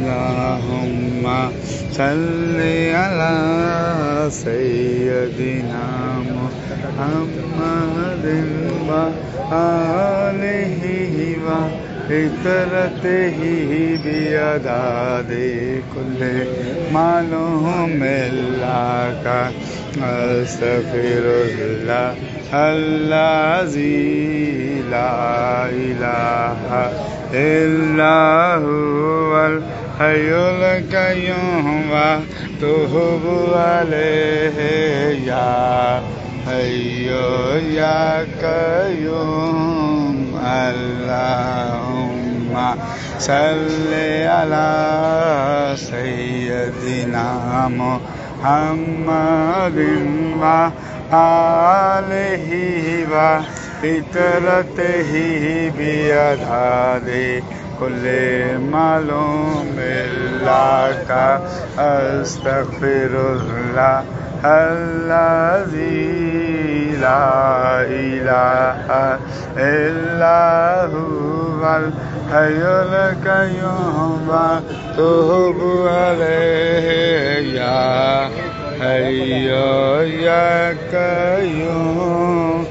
अल्लाहुम्मा सल्ली अला सय्यदिना मुहम्मदिन व आलिहि व इतरतिहि बिअदादि कुल्ले मालूमिल्लाह का अस्तगफिरुल्लाह अल्लाज़ी ला इलाहा इल्ला हुवल हय्युल क़य्यूम व अतूबु अलैहि या हय्यु या क़य्यूम। अल्लाहुम्मा सल्ली अला सय्यदिना मुहम्मदिन व आलिहि व इतरतिहि बिअदादि कुल्ले मालूमिल्लाह का अस्तगफिरुल्लाह अल्लाज़ी ला इलाहा इल्ला हुवल हय्युल क़य्यूम व अतूबु अलैहि या हय्यु या क़य्यूम।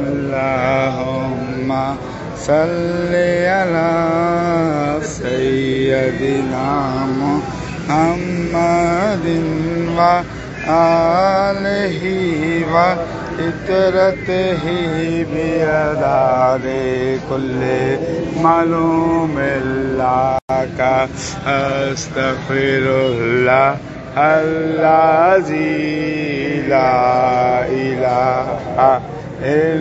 अल्लाहुम्मा सल्ली अला सय्यदिना मुहम्मदिन व आलिहि व इतरतिहि बिअदादि कुल्ले मालूमिल्लाह का अस्तगफिरुल्लाह अल्लाज़ी ला इलाहा इल्ला